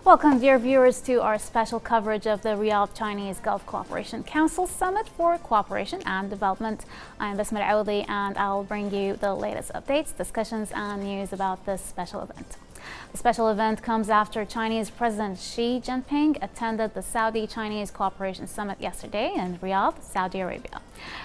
Welcome, dear viewers, to our special coverage of the Riyadh Chinese Gulf Cooperation Council Summit for Cooperation and Development. I'm Basma Al-Aoudi, and I'll bring you the latest updates, discussions, and news about this special event. The special event comes after Chinese President Xi Jinping attended the Saudi-Chinese Cooperation Summit yesterday in Riyadh, Saudi Arabia.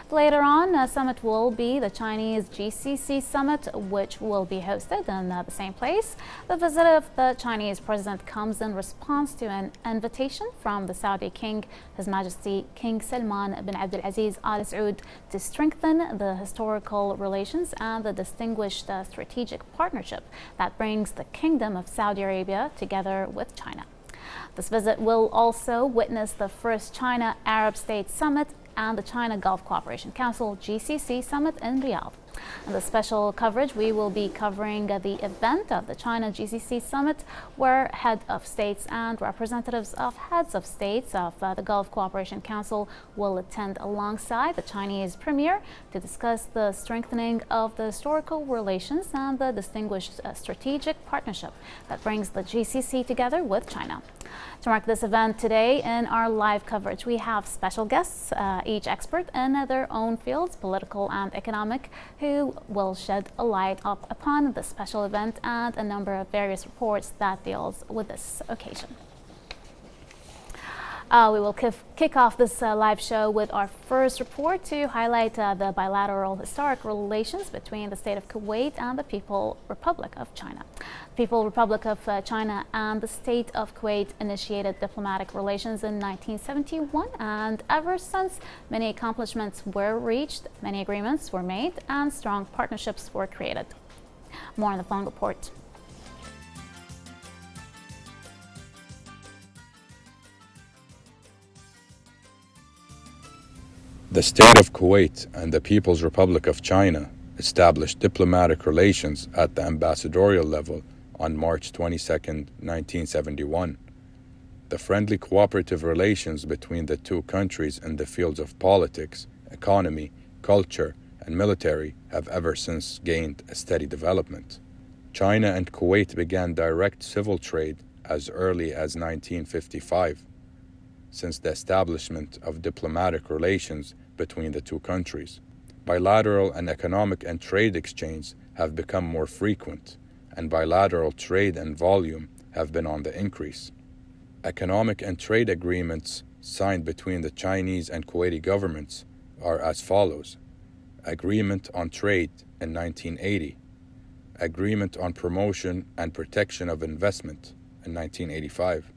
Later on, the summit will be the Chinese GCC Summit, which will be hosted in the same place. The visit of the Chinese president comes in response to an invitation from the Saudi King, His Majesty King Salman bin Abdulaziz Al Saud, to strengthen the historical relations and the distinguished strategic partnership that brings the Kingdom of Saudi Arabia together with China. This visit will also witness the first China-Arab State Summit and the China Gulf Cooperation Council GCC Summit in Riyadh. In the special coverage, we will be covering the event of the China GCC Summit, where head of states and representatives of heads of states of the Gulf Cooperation Council will attend alongside the Chinese premier to discuss the strengthening of the historical relations and the distinguished strategic partnership that brings the GCC together with China. To mark this event today in our live coverage, we have special guests, each expert in their own fields, political and economic, who will shed a light upon the special event and a number of various reports that deals with this occasion. We will kick off this live show with our first report to highlight the bilateral historic relations between the state of Kuwait and the People's Republic of China. The People's Republic of China and the state of Kuwait initiated diplomatic relations in 1971, and ever since, many accomplishments were reached, many agreements were made, and strong partnerships were created. More on the following report. The State of Kuwait and the People's Republic of China established diplomatic relations at the ambassadorial level on March 22, 1971. The friendly cooperative relations between the two countries in the fields of politics, economy, culture, and military have ever since gained a steady development. China and Kuwait began direct civil trade as early as 1955. Since the establishment of diplomatic relations between the two countries, bilateral and economic and trade exchange have become more frequent, and bilateral trade and volume have been on the increase. Economic and trade agreements signed between the Chinese and Kuwaiti governments are as follows: Agreement on Trade in 1980, Agreement on Promotion and Protection of Investment in 1985,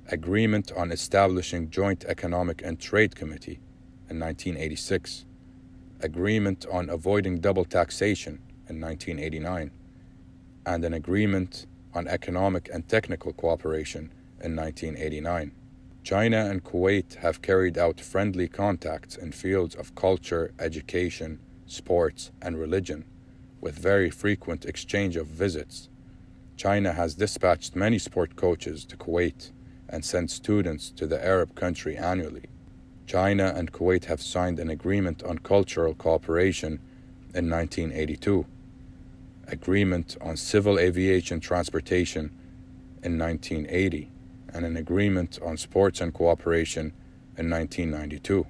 Agreement on Establishing Joint Economic and Trade Committee in 1986, Agreement on Avoiding Double Taxation in 1989, and an Agreement on Economic and Technical Cooperation in 1989. China and Kuwait have carried out friendly contacts in fields of culture, education, sports, and religion, with very frequent exchange of visits. China has dispatched many sport coaches to Kuwait and sent students to the Arab country annually. China and Kuwait have signed an agreement on cultural cooperation in 1982, agreement on civil aviation transportation in 1980, and an agreement on sports and cooperation in 1992.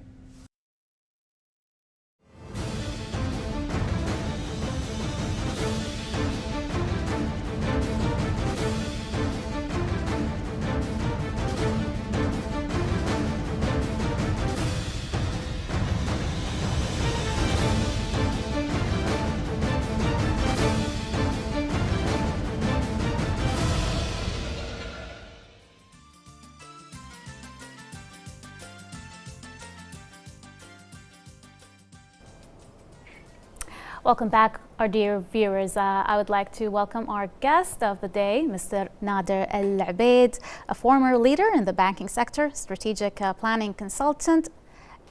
Welcome back, our dear viewers. I would like to welcome our guest of the day, Mr. Nader Al Obaid, a former leader in the banking sector, strategic planning consultant,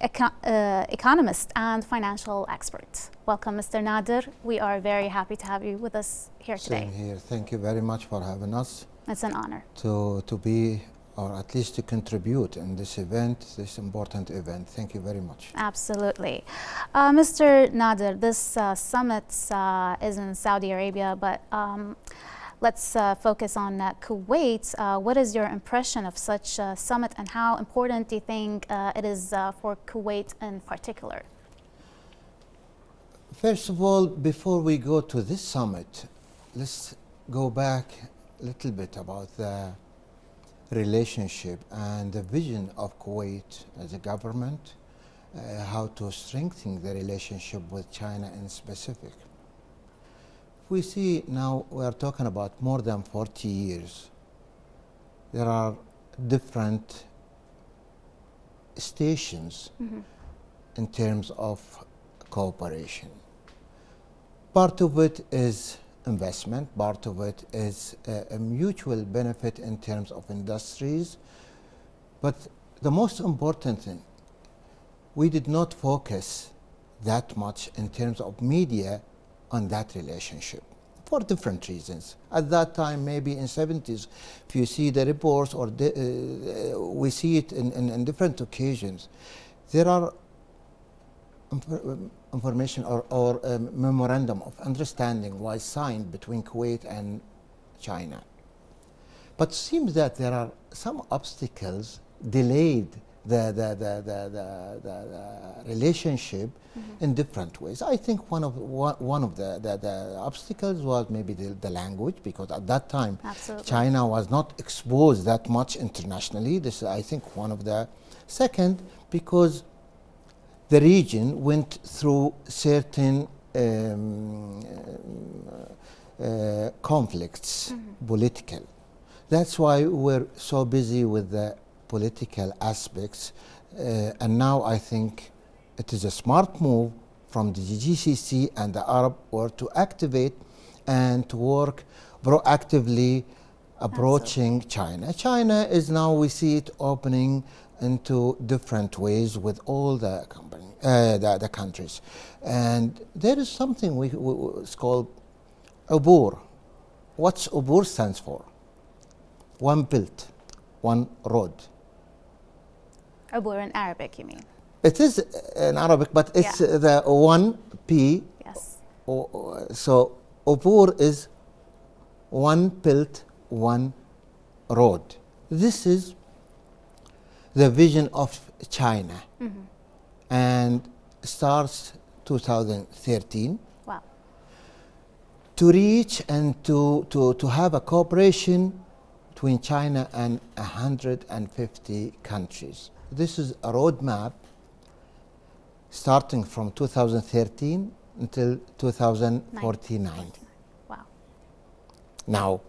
economist, and financial expert. Welcome, Mr. Nader. We are very happy to have you with us here today. Same here. Thank you very much for having us. It's an honor. To be, or at least to contribute in this event, this important event. Thank you very much. Absolutely. Mr. Nader, this summit is in Saudi Arabia, but let's focus on Kuwait. What is your impression of such a summit, and how important do you think it is for Kuwait in particular? First of all, before we go to this summit, let's go back a little bit about the relationship and the vision of Kuwait as a government, how to strengthen the relationship with China in specific. We see now we are talking about more than 40 years. There are different stations in terms of cooperation. Part of it is investment, part of it is a mutual benefit in terms of industries. But the most important thing, we did not focus that much in terms of media on that relationship for different reasons. At that time, maybe in 70s, if you see the reports or we see it in different occasions, there are information or memorandum of understanding was signed between Kuwait and China. But it seems that there are some obstacles delayed the relationship in different ways. I think one of the obstacles was maybe the language, because at that time China was not exposed that much internationally. This is, I think, one of the. Second, because the region went through certain conflicts, political. That's why we're so busy with the political aspects. And now I think it is a smart move from the GCC and the Arab world to activate and to work proactively approaching China. China is now, we see it opening into different ways with all the the countries. And there is something it's called Ubur. What's Ubur stands for? One belt, one road. Ubur in Arabic, you mean? It is in Arabic, but it's the one P. Yes. So Ubur is one belt, one road. This is the vision of China, and starts 2013. Wow. To reach and to have a cooperation between China and 150 countries. This is a roadmap starting from 2013 until 2049. Wow. Now,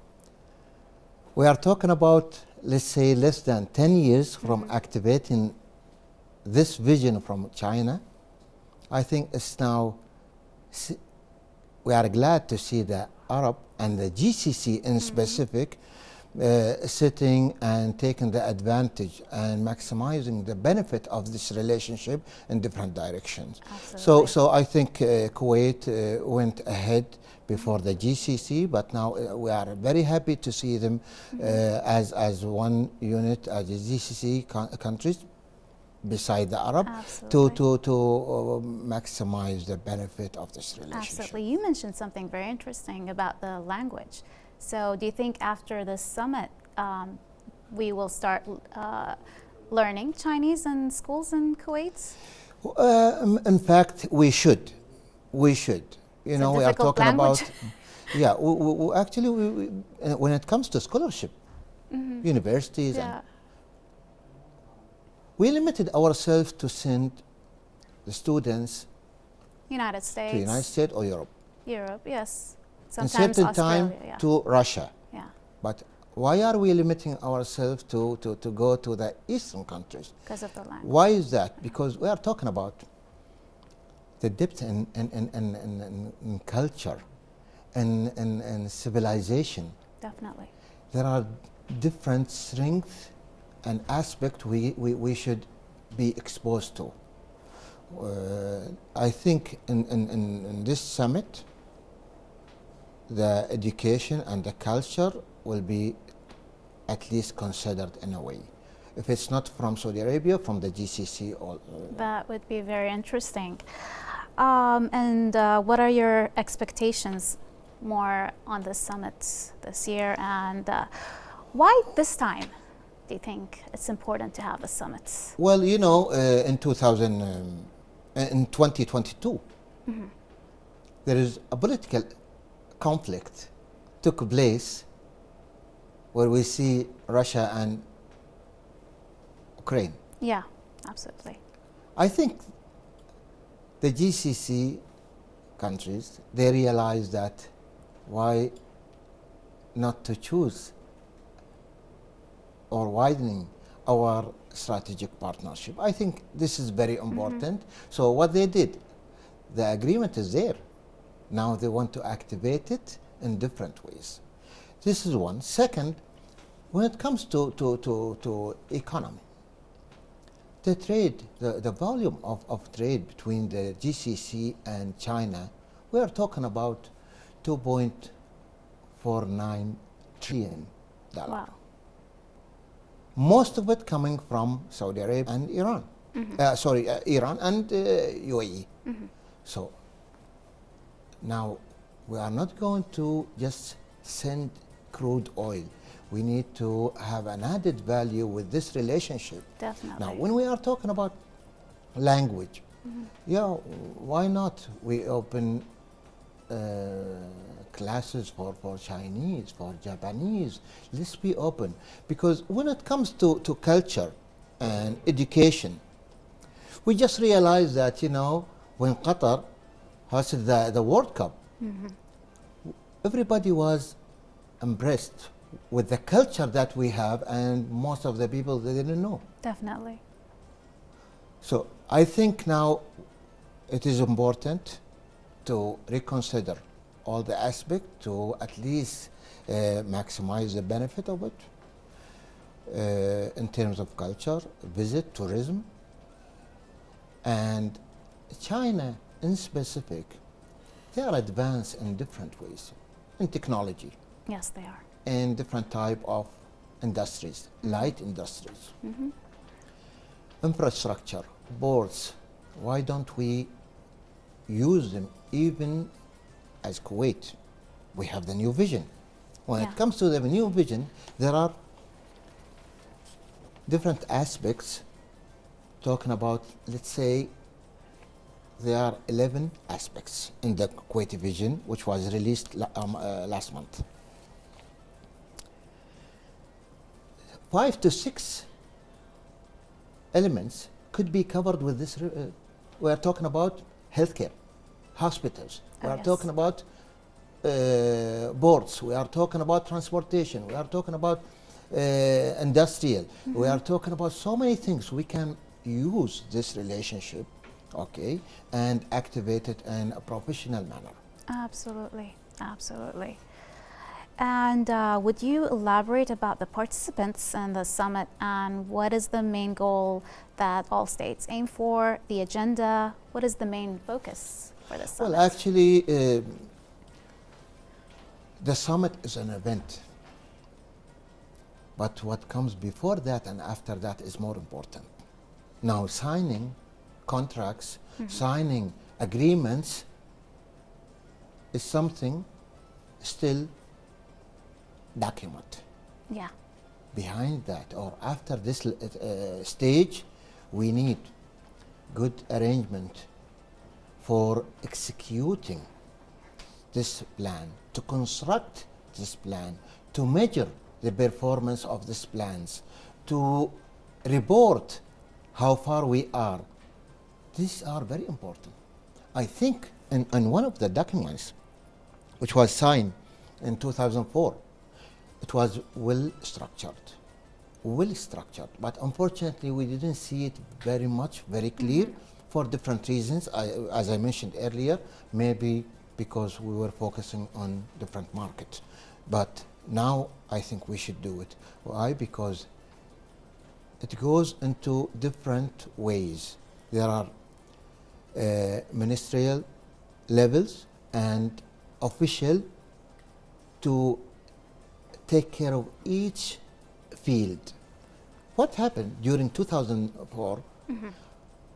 we are talking about, let's say, less than 10 years from activating this vision from China. I think it's now, we are glad to see the Arab and the GCC in specific sitting and taking the advantage and maximizing the benefit of this relationship in different directions. So I think Kuwait went ahead before the GCC, but now we are very happy to see them as one unit, as the GCC countries beside the Arab, to maximize the benefit of this relationship. Absolutely. You mentioned something very interesting about the language. So do you think after this summit we will start learning Chinese in schools in Kuwait? In fact, we should. We should. You know, we are talking about. Yeah, actually, when it comes to scholarship, universities, and we limited ourselves to send the students United States. To United States or Europe. Europe, yes. Sometimes certain time to Russia. Yeah. But why are we limiting ourselves to go to the Eastern countries? Because of the language. Why is that? Because we are talking about the depth in culture and civilization. Definitely. There are different strengths and aspects we should be exposed to. I think in this summit, the education and the culture will be at least considered in a way. If it's not from Saudi Arabia, from the GCC. That would be very interesting. And what are your expectations more on the summit this year, and why this time do you think it's important to have a summit? Well, you know, in 2022, there is a political conflict took place where we see Russia and Ukraine. Yeah, absolutely. I think the GCC countries, they realize that why not to choose or widening our strategic partnership. I think this is very important. So what they did, the agreement is there. Now they want to activate it in different ways. This is one. Second, when it comes to economy, the trade, the volume of trade between the GCC and China, we are talking about $2.49 trillion. Wow. Most of it coming from Saudi Arabia and Iran. Iran and UAE. So now we are not going to just send crude oil. We need to have an added value with this relationship. Definitely. Now, when we are talking about language, yeah, why not we open classes for Chinese, for Japanese? Let's be open. Because when it comes to culture and education, we just realized that, you know, when Qatar hosted the World Cup, everybody was impressed with the culture that we have, and most of the people, they didn't know. Definitely. So I think now it is important to reconsider all the aspects to at least maximize the benefit of it in terms of culture, visit, tourism. And China in specific, they are advanced in different ways, in technology. Yes, they are. In different type of industries, light industries, infrastructure, boards. Why don't we use them even as Kuwait? We have the new vision. When it comes to the new vision, there are different aspects talking about, let's say, there are 11 aspects in the Kuwaiti vision, which was released last month. 5 to 6 elements could be covered with this. We are talking about healthcare, hospitals. We are talking about boards. We are talking about transportation. We are talking about industrial. We are talking about so many things. We can use this relationship, okay, and activate it in a professional manner. Absolutely, absolutely. And would you elaborate about the participants in the summit and what is the main goal that all states aim for, the agenda? What is the main focus for the summit? Well, actually, the summit is an event. But what comes before that and after that is more important. Now, signing contracts, signing agreements is something still document. Yeah. Behind that or after this stage, we need good arrangement for executing this plan, to construct this plan, to measure the performance of these plans, to report how far we are. These are very important. I think in one of the documents which was signed in 2004, it was well structured, but unfortunately we didn't see it very clear for different reasons. As I mentioned earlier, maybe because we were focusing on different markets. But now I think we should do it. Why? Because it goes into different ways. There are ministerial levels and official to take care of each field. What happened during 2004,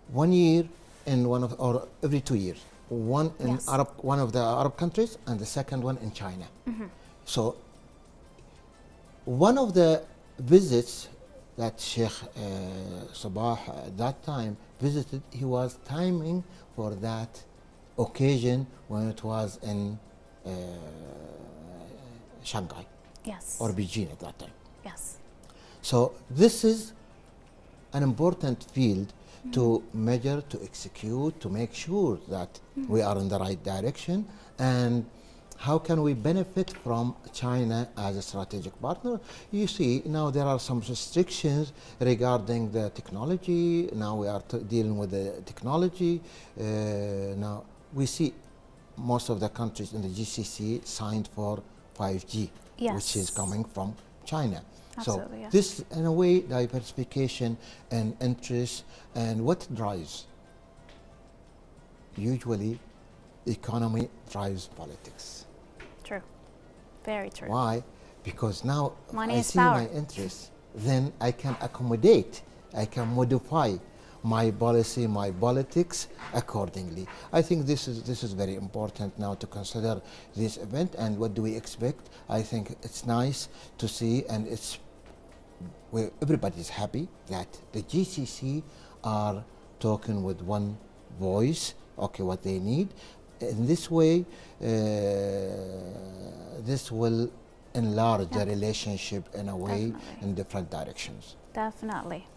1 year and or every 2 years, one in Yes. one of the Arab countries, and the second one in China. So one of the visits that Sheikh Sabah at that time visited, he was timing for that occasion when it was in Shanghai Yes. or Beijing at that time. Yes. So this is an important field to measure, to execute, to make sure that we are in the right direction. And how can we benefit from China as a strategic partner? You see, now there are some restrictions regarding the technology. Now we are dealing with the technology. Now we see most of the countries in the GCC signed for 5G, Yes. which is coming from China. Absolutely, So yes. this, in a way, diversification and interest, and what drives? Usually, economy drives politics. True. Very true. Why? Because now if Money I is see power. my interests, then I can accommodate, I can modify my policy, my politics accordingly. I think this is very important now to consider this event. And what do we expect? I think it's nice to see, and it's where everybody's happy that the GCC are talking with one voice, okay, what they need. In this way, this will enlarge the relationship in a way Definitely. in different directions. Definitely.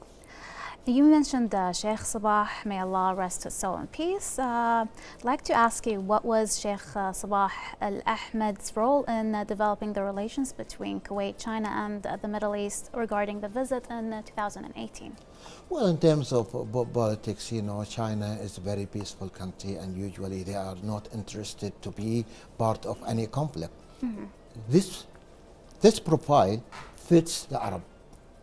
You mentioned Sheikh Sabah, may Allah rest his soul in peace. I'd like to ask you, what was Sheikh Sabah Al Ahmed's role in developing the relations between Kuwait, China, and the Middle East regarding the visit in 2018? Well, in terms of politics, you know, China is a very peaceful country, and usually they are not interested to be part of any conflict. This profile fits the Arab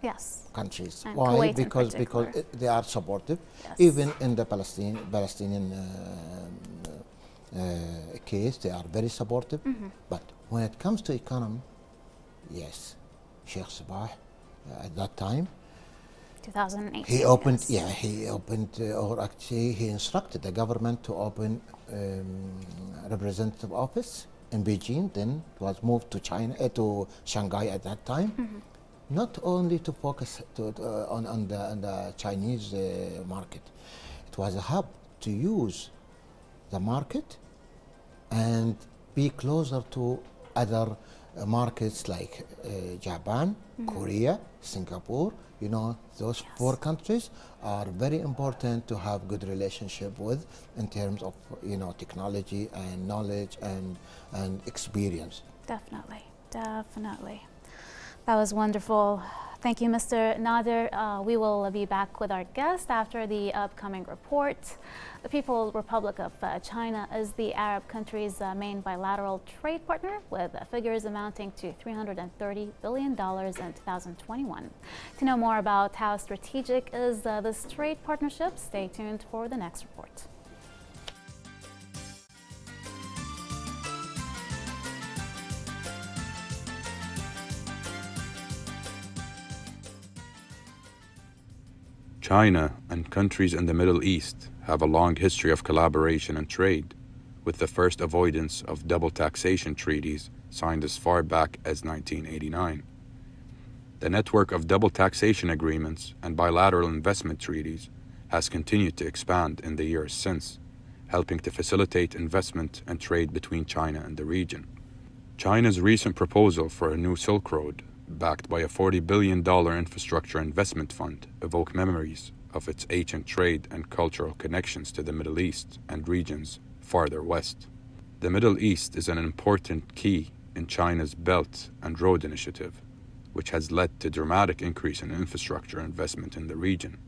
Yes. countries. And Why? Kuwait in Because particular. they are supportive, Yes. even in the Palestinian case, they are very supportive. But when it comes to economy, yes, Sheikh Sabah at that time 2018. he opened, yes. he opened, or actually he instructed the government to open representative office in Beijing. Then it was moved to China, to Shanghai at that time. Not only to focus on the Chinese market. It was a hub to use the market and be closer to other markets like Japan, Korea, Singapore. You know, those four countries are very important to have good relationship with in terms of, you know, technology and knowledge and experience. Definitely. Definitely. That was wonderful. Thank you, Mr. Nader. We will be back with our guest after the upcoming report. The People's Republic of China is the Arab country's main bilateral trade partner, with figures amounting to $330 billion in 2021. To know more about how strategic is this trade partnership, stay tuned for the next report. China and countries in the Middle East have a long history of collaboration and trade, with the first avoidance of double taxation treaties signed as far back as 1989. The network of double taxation agreements and bilateral investment treaties has continued to expand in the years since, helping to facilitate investment and trade between China and the region. China's recent proposal for a new Silk Road, backed by a $40 billion infrastructure investment fund, evoke memories of its ancient trade and cultural connections to the Middle East and regions farther west. The Middle East is an important key in China's Belt and Road Initiative, which has led to dramatic increase in infrastructure investment in the region.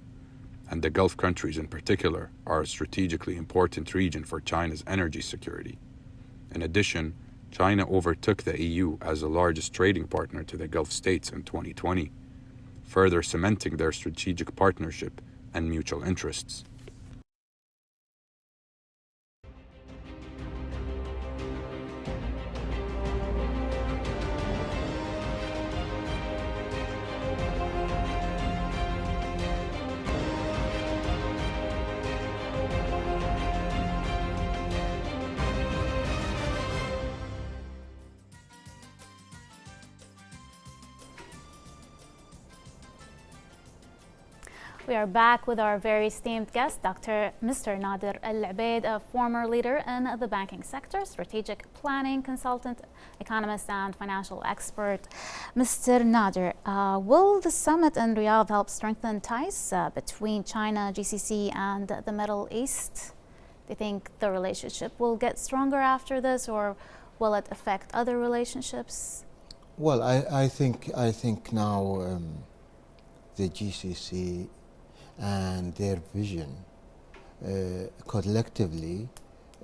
And the Gulf countries in particular are a strategically important region for China's energy security. In addition, China overtook the EU as the largest trading partner to the Gulf states in 2020, further cementing their strategic partnership and mutual interests. We are back with our very esteemed guest, Mr. Nader Al Obaid, a former leader in the banking sector, strategic planning consultant, economist, and financial expert. Mr. Nader, will the summit in Riyadh help strengthen ties between China, GCC, and the Middle East? Do you think the relationship will get stronger after this, or will it affect other relationships? Well, I think now the GCC and their vision collectively,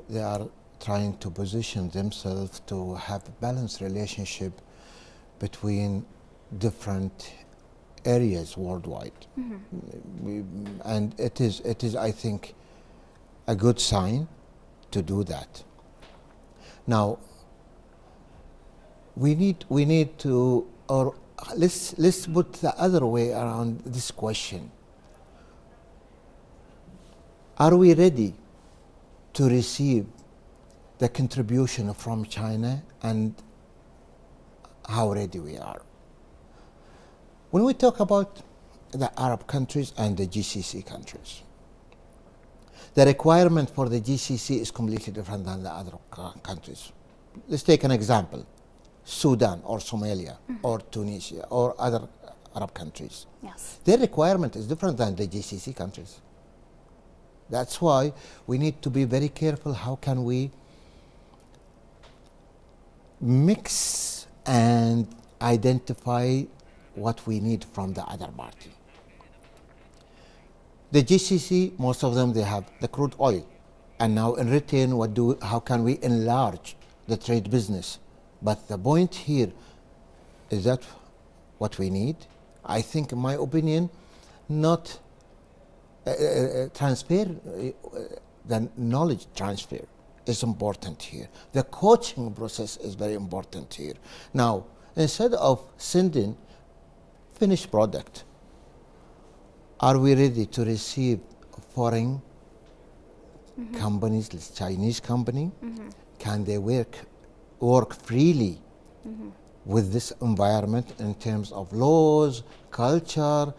they are trying to position themselves to have a balanced relationship between different areas worldwide. And it is I think a good sign to do that. Now we need to, or let's put the other way around this question. Are we ready to receive the contribution from China, and how ready we are? When we talk about the Arab countries and the GCC countries, the requirement for the GCC is completely different than the other countries. Let's take an example, Sudan or Somalia or Tunisia or other Arab countries. Yes. Their requirement is different than the GCC countries. That's why we need to be very careful. How can we mix and identify what we need from the other party? The GCC, most of them, they have the crude oil. And now in return, how can we enlarge the trade business? But the point here, is that what we need? I think, in my opinion, not transfer, the knowledge transfer is important here. The coaching process is very important here. Now, instead of sending finished product, are we ready to receive foreign companies, like Chinese company? Can they work freely with this environment in terms of laws, culture,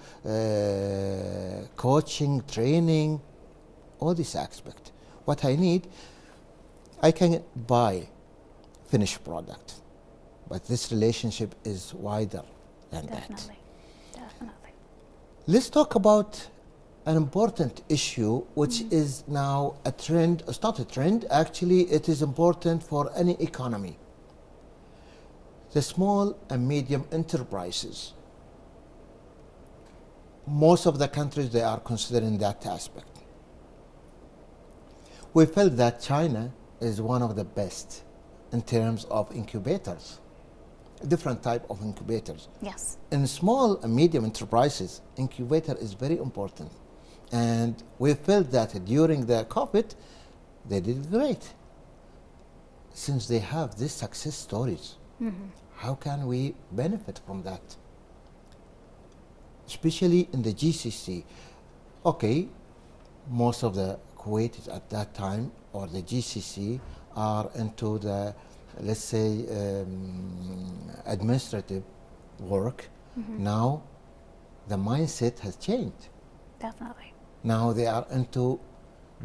coaching, training, all this aspect? What I need, I can buy finished product, but this relationship is wider than that. Definitely. Let's talk about an important issue, which is now a trend. It's not a trend, actually. It is important for any economy. The small and medium enterprises. Most of the countries, they are considering that aspect. We felt that China is one of the best in terms of incubators, different type of incubators. Yes. In small and medium enterprises, incubator is very important. And we felt that during the COVID, they did great. Since they have these success stories, how can we benefit from that? Especially in the GCC. Okay, most of the Kuwaitis at that time, or the GCC, are into the, let's say, administrative work. Now, the mindset has changed. Definitely. Now they are into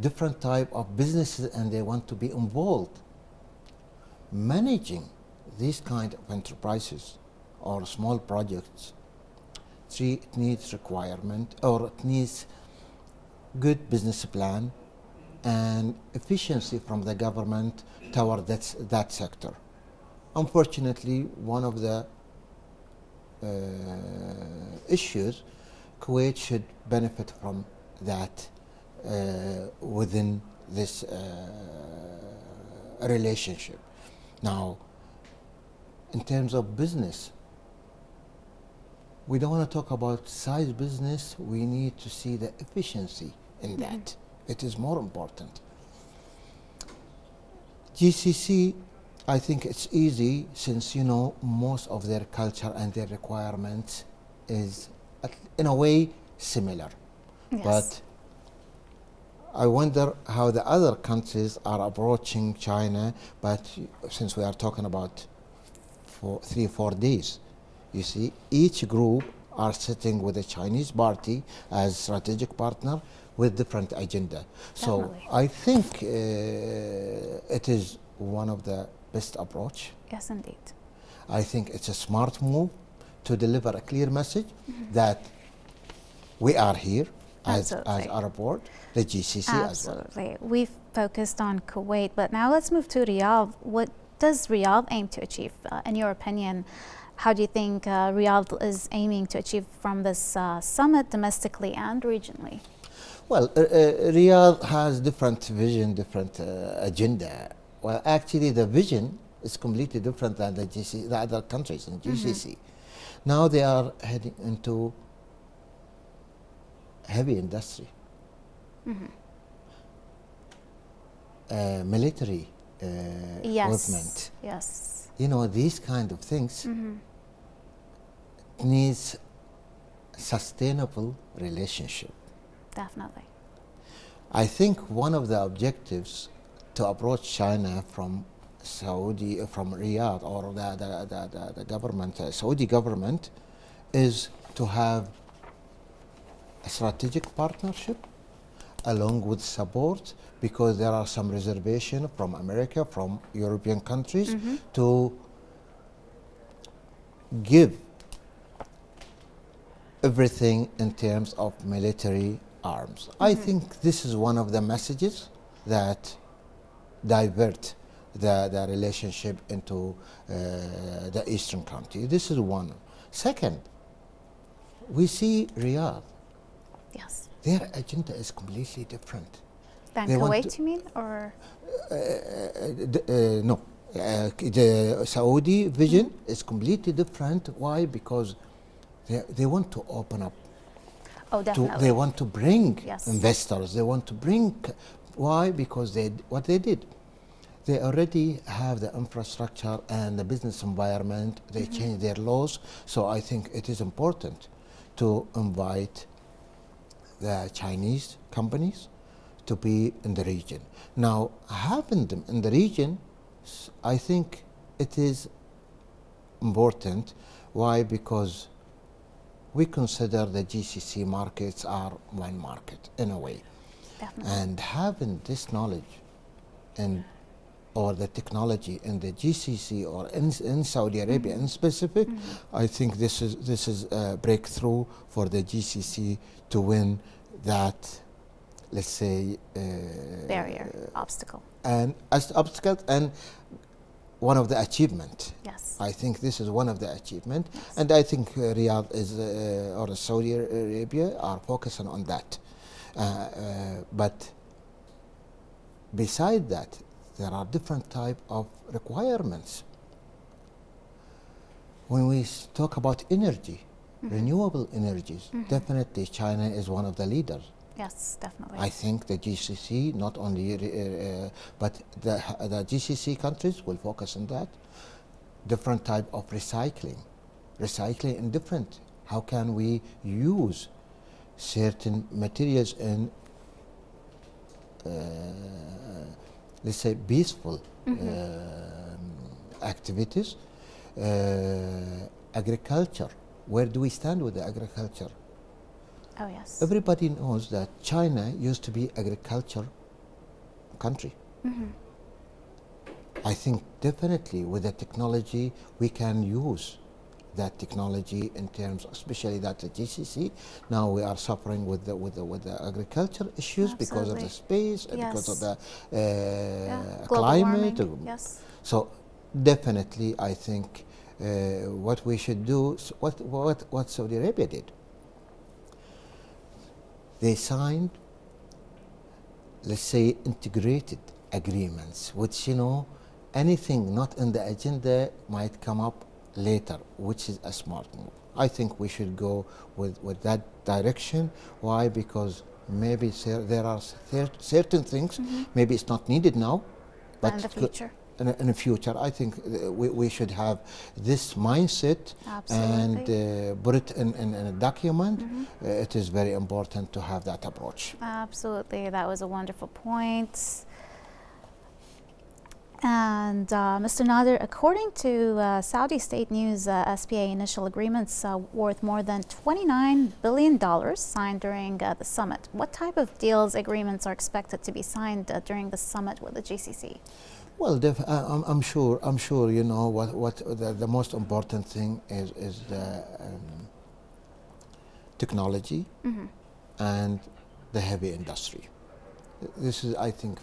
different type of businesses, and they want to be involved. Managing these kind of enterprises or small projects, it needs requirement, or it needs good business plan and efficiency from the government toward that sector. Unfortunately, one of the issues, Kuwait should benefit from that within this relationship. Now, in terms of business, we don't want to talk about size business. We need to see the efficiency in that. It is more important. GCC, I think it's easy, since most of their culture and their requirements is in a way similar. Yes. But I wonder how the other countries are approaching China. But since we are talking about for 3 or 4 days, you see, each group are sitting with the Chinese party as strategic partner with different agenda. Definitely. So I think it is one of the best approach. Yes, indeed. I think it's a smart move to deliver a clear message that we are here as Arab world, the GCC as well. Absolutely. We've focused on Kuwait, but now let's move to Riyadh. What does Riyadh aim to achieve? In your opinion, how do you think Riyadh is aiming to achieve from this summit domestically and regionally? Well, Riyadh has different vision, different agenda. Well, actually, the vision is completely different than the other countries in GCC. Now they are heading into heavy industry, military equipment. Yes. You know, these kind of things needs sustainable relationship. Definitely. I think one of the objectives to approach China from Riyadh, or the government, Saudi government, is to have a strategic partnership along with support, because there are some reservation from America, from European countries, to give everything in terms of military arms. I think this is one of the messages that divert the relationship into the eastern country. This is one. Second, we see Riyadh. Yes. Their agenda is completely different. Than They Kuwait, you mean, or? No. The Saudi vision is completely different. Why? Because they want to open up. Oh, definitely. They want to bring Yes. investors. They want to bring. Why? Because what they did, they already have the infrastructure and the business environment. They changed their laws. So I think it is important to invite the Chinese companies to be in the region. Now, having them in the region, I think it is important. Why? Because we consider the GCC markets are one market in a way. Definitely. And having this knowledge or the technology in the GCC or in Saudi Arabia in specific, I think this is a breakthrough for the GCC to win that, let's say, Barrier, obstacle. and as obstacles, and one of the achievement. Yes. I think this is one of the achievement, and I think Riyadh is or Saudi Arabia are focusing on that. But beside that, there are different type of requirements. When we talk about energy, renewable energies, definitely China is one of the leaders. Yes, definitely. I think the GCC, not only, but the GCC countries will focus on that. Different type of recycling in different. How can we use certain materials in, let's say, peaceful activities? Agriculture. Where do we stand with the agriculture? Oh, yes. Everybody knows that China used to be agriculture country. I think definitely with the technology we can use that technology in terms, especially that the GCC. Now we are suffering with the agriculture issues because of the space, because of the climate. Yes. So definitely, I think what we should do, what Saudi Arabia did. They signed, let's say, integrated agreements, which, you know, anything not in the agenda might come up later, which is a smart move. I think we should go with that direction. Why? Because maybe there are certain things, maybe it's not needed now, but in the future. In the future, I think we should have this mindset. Absolutely. And put it in a document. It is very important to have that approach. Absolutely, that was a wonderful point. And Mr. Nader, according to Saudi State News, SPA initial agreements worth more than $29 billion signed during the summit. What type of deals, agreements are expected to be signed during the summit with the GCC? Well, I'm sure you know what the most important thing is the technology and the heavy industry. This is, I think,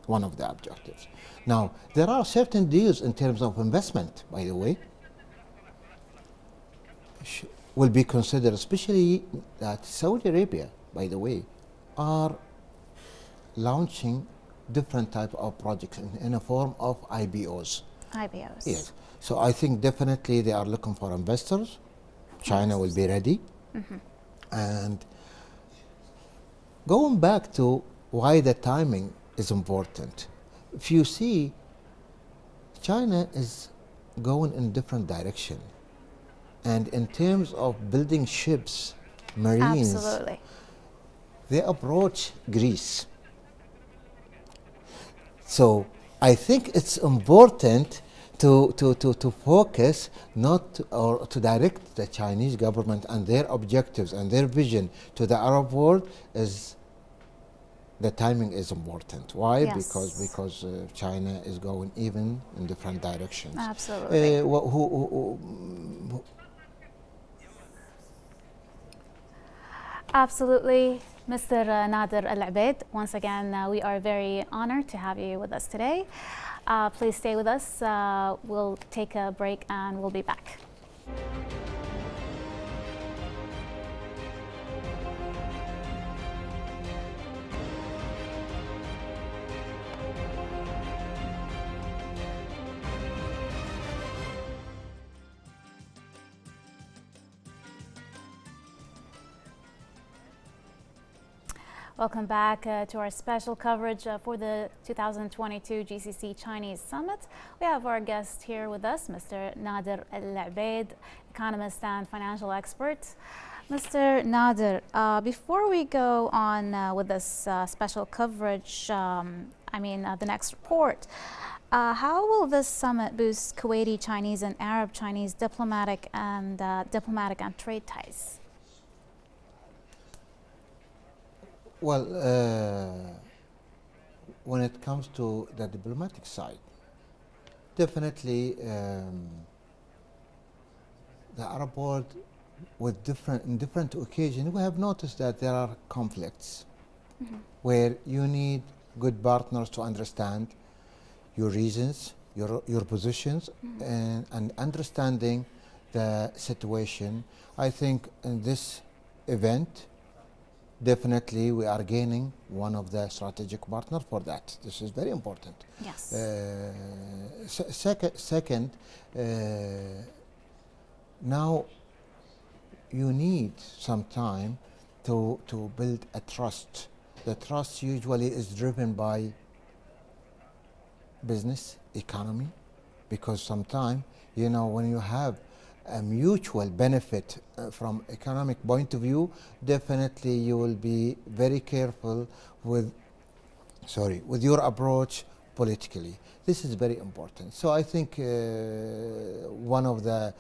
one of the objectives. Now, there are certain deals in terms of investment, by the way, will be considered, especially that Saudi Arabia, by the way, are launching different type of projects in a form of IBOs. IBOs. Yes. So I think definitely they are looking for investors. China will be ready. And going back to why the timing is important. If you see, China is going in different direction. And in terms of building ships, marines, Absolutely. they approach Greece. So I think it's important to focus or to direct the Chinese government and their objectives and their vision to the Arab world. Is the timing is important. Why? Yes. Because China is going even in different directions. Absolutely. Absolutely. Mr. Nader Al Obaid, once again, we are very honored to have you with us today. Please stay with us. We'll take a break and we'll be back. Welcome back to our special coverage for the 2022 GCC Chinese Summit. We have our guest here with us, Mr. Nader Al Obaid, economist and financial expert. Mr. Nader, before we go on with this special coverage, the next report, how will this summit boost Kuwaiti Chinese and Arab Chinese diplomatic and trade ties? Well, when it comes to the diplomatic side, definitely the Arab world, in different occasions, we have noticed that there are conflicts where you need good partners to understand your reasons, your positions, and understanding the situation. I think in this event, definitely we are gaining one of the strategic partners for that. This is very important. Yes. Second, now you need some time to build a trust. The trust usually is driven by business, economy, because sometimes, you know, when you have a mutual benefit from economic point of view, definitely you will be very careful with your approach politically. This is very important. So I think one of the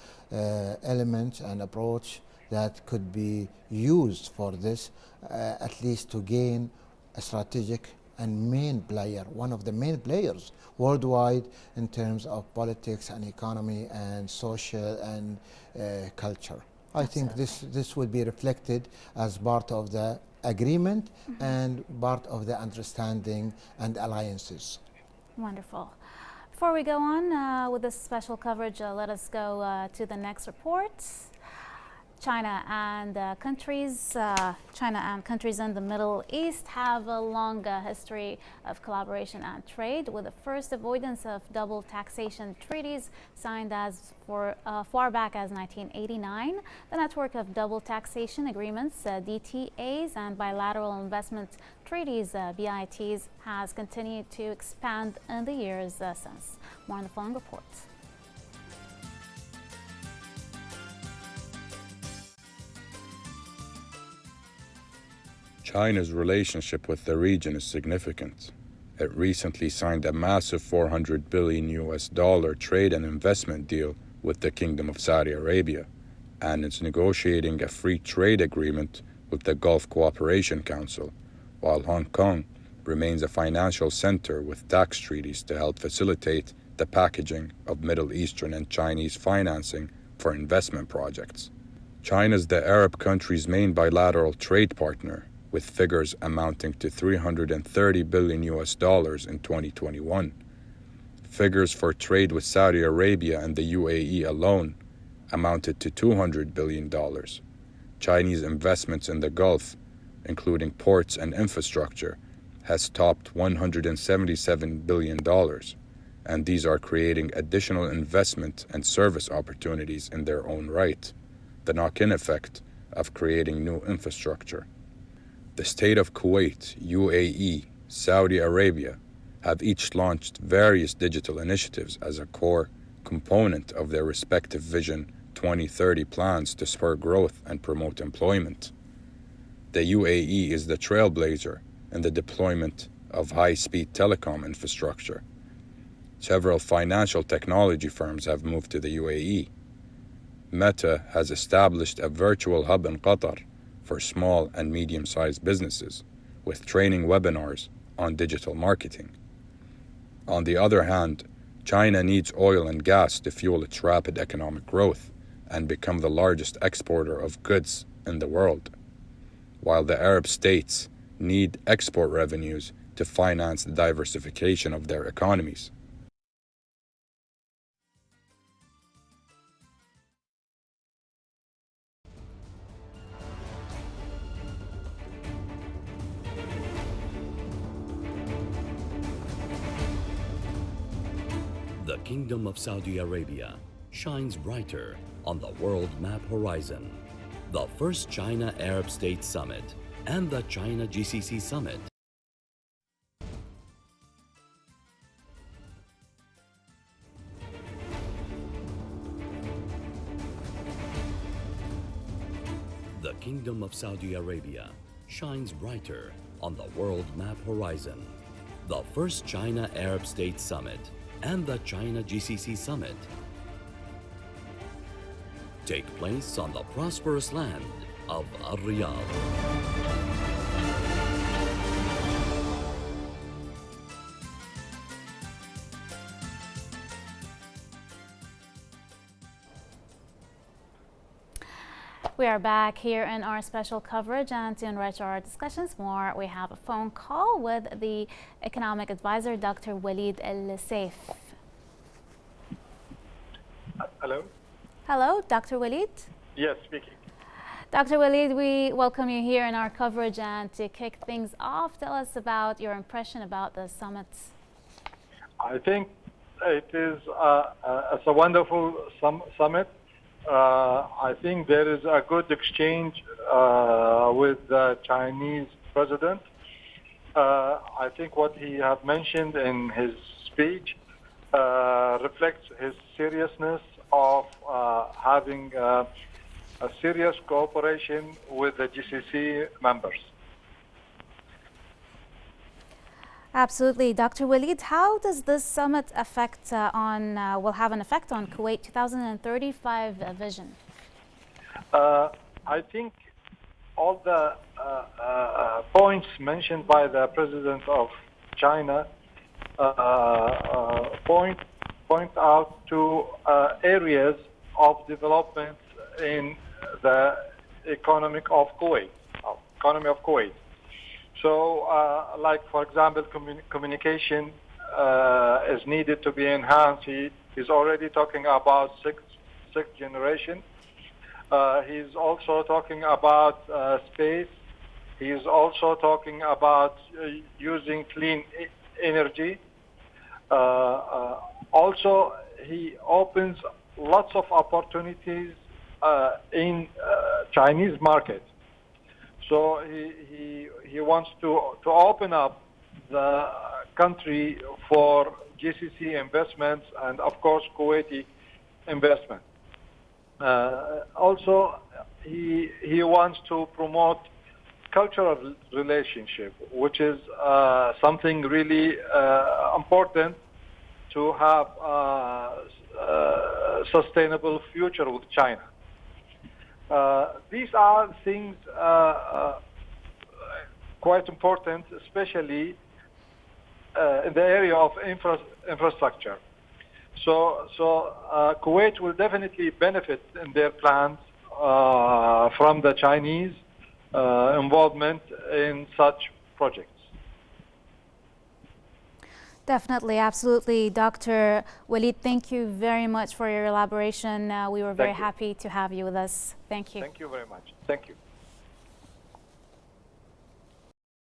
elements and approach that could be used for this, at least to gain a strategic and main player, one of the main players worldwide in terms of politics and economy and social and culture. I think this will be reflected as part of the agreement and part of the understanding and alliances. Wonderful. Before we go on with this special coverage, let us go to the next report. China and countries in the Middle East have a long history of collaboration and trade, with the first avoidance of double taxation treaties signed as far back as 1989. The network of double taxation agreements, DTAs, and bilateral investment treaties, BITs, has continued to expand in the years since. More on the following report. China's relationship with the region is significant. It recently signed a massive $400 billion US trade and investment deal with the Kingdom of Saudi Arabia, and is negotiating a free trade agreement with the Gulf Cooperation Council, while Hong Kong remains a financial center with tax treaties to help facilitate the packaging of Middle Eastern and Chinese financing for investment projects. China is the Arab country's main bilateral trade partner, with figures amounting to $330 billion in 2021. Figures for trade with Saudi Arabia and the UAE alone amounted to $200 billion. Chinese investments in the Gulf, including ports and infrastructure, has topped $177 billion, and these are creating additional investment and service opportunities in their own right, the knock-in effect of creating new infrastructure. The state of Kuwait, UAE, Saudi Arabia have each launched various digital initiatives as a core component of their respective Vision 2030 plans to spur growth and promote employment. The UAE is the trailblazer in the deployment of high-speed telecom infrastructure. Several financial technology firms have moved to the UAE. Meta has established a virtual hub in Qatar for small and medium-sized businesses, with training webinars on digital marketing. On the other hand, China needs oil and gas to fuel its rapid economic growth and become the largest exporter of goods in the world, while the Arab states need export revenues to finance the diversification of their economies. The Kingdom of Saudi Arabia shines brighter on the world map horizon. The first China-Arab State Summit and the China GCC Summit. The Kingdom of Saudi Arabia shines brighter on the world map horizon. The first China-Arab State Summit and the China GCC Summit take place on the prosperous land of Riyadh. We are back here in our special coverage, and to enrich our discussions more, we have a phone call with the economic advisor, Dr. Walid Al-Saif. Hello? Hello, Dr. Walid? Yes, speaking. Dr. Walid, we welcome you here in our coverage, and to kick things off, tell us about your impression about the summit. I think it's a wonderful summit. I think there is a good exchange with the Chinese president. I think what he have mentioned in his speech reflects his seriousness of having a serious cooperation with the GCC members. Absolutely. Dr. Walid, how does this summit will have an effect on Kuwait 2035 vision? I think all the points mentioned by the president of China point out to areas of development in the economy of Kuwait. So, like for example, communication is needed to be enhanced. He's already talking about sixth generation. He's also talking about space. He's also talking about using clean energy. Also, he opens lots of opportunities in Chinese market. So he wants to open up the country for GCC investments and of course Kuwaiti investment. Also, he wants to promote cultural relationship, which is something really important to have a sustainable future with China. These are things quite important, especially in the area of infrastructure. So Kuwait will definitely benefit in their plans from the Chinese involvement in such projects. Definitely, absolutely. Dr. Walid, thank you very much for your elaboration. We were very happy to have you with us. Thank you. Thank you very much. Thank you.